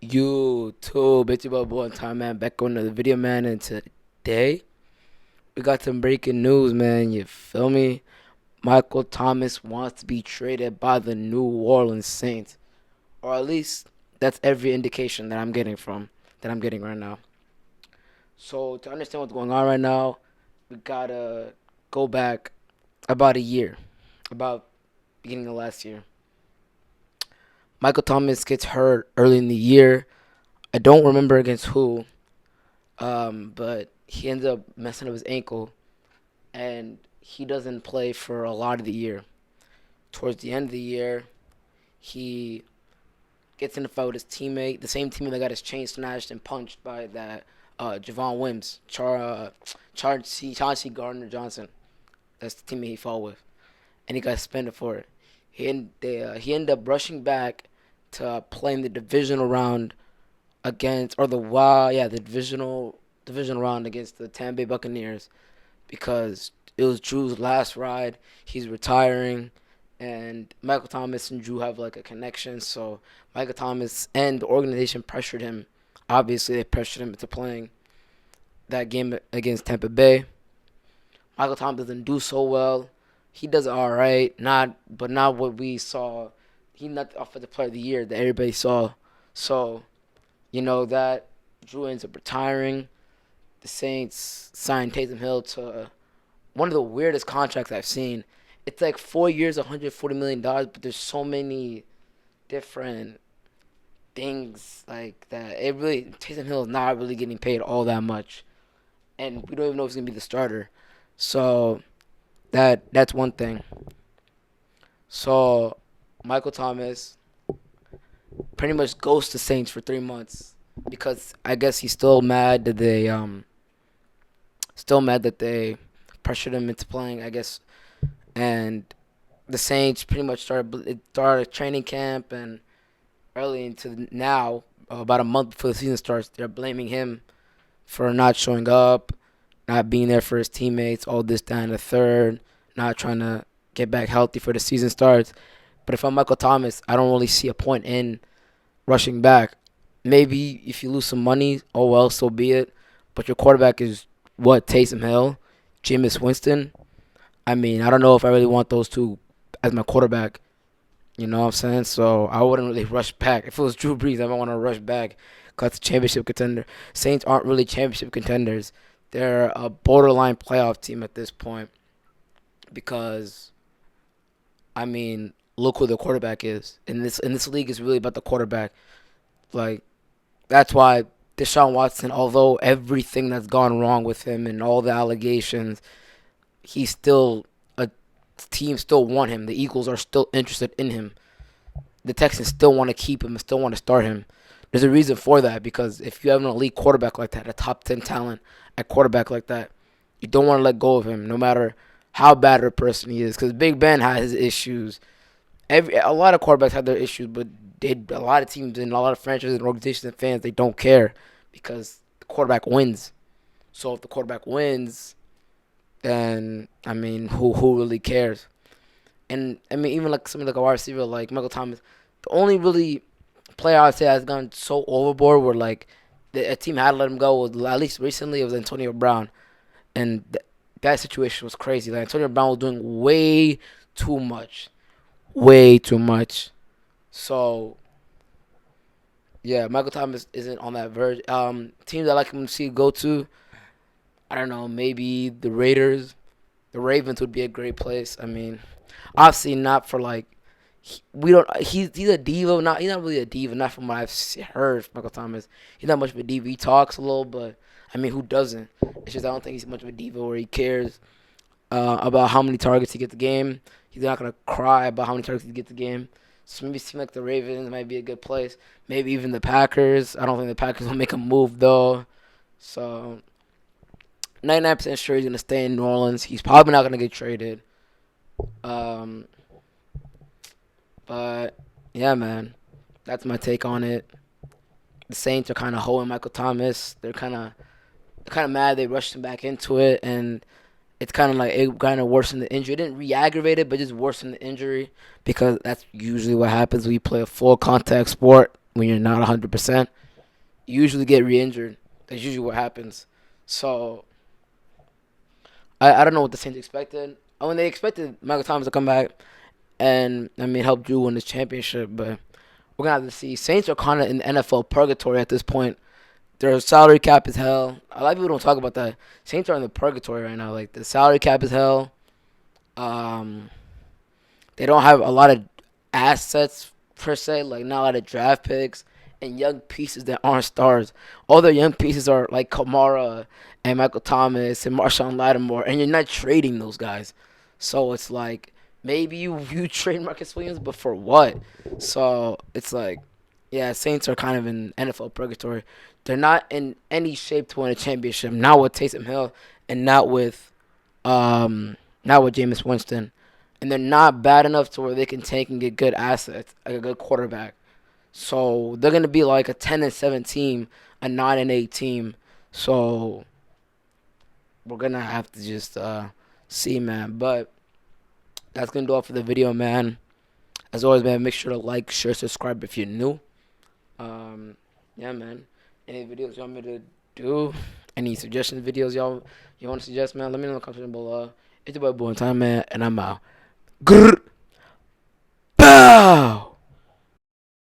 YouTube, it's your boy Time Man back on the video, man. And today we got some breaking news, man. You feel me? Michael Thomas wants to be traded by the New Orleans Saints, or at least that's every indication that I'm getting right now. So to understand what's going on right now, we gotta go back about a year, about beginning of last year. Michael Thomas gets hurt early in the year. I don't remember against who, but he ends up messing up his ankle, and he doesn't play for a lot of the year. Towards the end of the year, he gets in a fight with his teammate, the same teammate that got his chain snatched and punched by that Javon Wims, Chauncey Gardner Johnson. That's the teammate he fought with, and he got suspended for it. He ended up rushing back to play in the divisional round against, or the the divisional round against the Tampa Bay Buccaneers, because it was Drew's last ride. He's retiring, and Michael Thomas and Drew have like a connection. So Michael Thomas and the organization pressured him. Obviously, they pressured him into playing that game against Tampa Bay. Michael Thomas doesn't do so well. He does all right, not what we saw. He's not the offensive player of the year that everybody saw. So that Drew ends up retiring. The Saints signed Taysom Hill to one of the weirdest contracts I've seen. It's like 4 years, $140 million, but there's so many different things like that. It really Taysom Hill is not really getting paid all that much, and we don't even know if he's gonna be the starter. So that's one thing. So Michael Thomas pretty much goes to Saints for 3 months because I guess he's still mad that they pressured him into playing, I guess. And the Saints pretty much started training camp, and early into now, about a month before the season starts, they're blaming him for not showing up, not being there for his teammates, all this, that, and the third, not trying to get back healthy for the season starts. But if I'm Michael Thomas, I don't really see a point in rushing back. Maybe if you lose some money, oh well, so be it. But your quarterback is what, Taysom Hill, Jameis Winston. I mean, I don't know if I really want those two as my quarterback. You know what I'm saying? So I wouldn't really rush back. If it was Drew Brees, I might want to rush back because it's a championship contender. Saints aren't really championship contenders. They're a borderline playoff team at this point because, I mean, look who the quarterback is. In this league, is really about the quarterback. Like, that's why Deshaun Watson, although everything that's gone wrong with him and all the allegations, he's still a team still want him. The Eagles are still interested in him. The Texans still want to keep him and still want to start him. There's a reason for that, because if you have an elite quarterback like that, a top 10 talent at quarterback like that, you don't want to let go of him no matter how bad of a person he is, because Big Ben has his issues. A lot of quarterbacks have their issues, but a lot of teams and a lot of franchises and organizations and fans, they don't care because the quarterback wins. So if the quarterback wins, then I mean, who really cares? And I mean, even like something like a wide receiver like Michael Thomas, the only really player I'd say has gone so overboard where like a team had to let him go was, at least recently, it was Antonio Brown, and that situation was crazy. Like, Antonio Brown was doing way too much. So yeah, Michael Thomas isn't on that verge. Teams I like him to see go to, I don't know, maybe the Raiders. The Ravens would be a great place. I mean, obviously not for like we don't. He's a diva. He's not really a diva. Not from what heard. Michael Thomas. He's not much of a diva. He talks a little, but I mean, who doesn't? It's just I don't think he's much of a diva where he cares about how many targets he gets a game. He's not gonna cry about how many targets he gets a game. So maybe it seems like the Ravens might be a good place. Maybe even the Packers. I don't think the Packers will make a move though. So 99% sure he's gonna stay in New Orleans. He's probably not gonna get traded. Um, but yeah, man, that's my take on it. The Saints are kind of hoeing Michael Thomas. They're kind of mad they rushed him back into it, and it's kind of like it kind of worsened the injury. It didn't re-aggravate it, but just worsened the injury because that's usually what happens when you play a full contact sport when you're not 100%, you usually get re-injured. That's usually what happens. So I don't know what the Saints expected. I mean, they expected Michael Thomas to come back and help Drew win this championship, but we're gonna have to see. Saints are kind of in NFL purgatory at this point. Their salary cap is hell. A lot of people don't talk about that. Saints are in the purgatory right now. Like the salary cap is hell. Um, they don't have a lot of assets per se, like not a lot of draft picks and young pieces that aren't stars. All their young pieces are like Kamara and Michael Thomas and Marshawn Lattimore, and you're not trading those guys. So it's like maybe you trade Marcus Williams, but for what? So it's like, yeah, Saints are kind of in NFL purgatory. They're not in any shape to win a championship. Not with Taysom Hill, and um not with Jameis Winston, and they're not bad enough to where they can tank and get good assets, like a good quarterback. So they're gonna be like a 10-7 team, a 9-8 team. So we're gonna have to just see, man. But that's gonna do it for the video, man. As always, man, make sure to like, share, subscribe if you're new. Um, yeah, man. Any videos you want me to do? Any suggestions, videos you want to suggest, man? Let me know in the comment section below. It's your boy Boy Time, man, and I'm out. Grrr. Bow.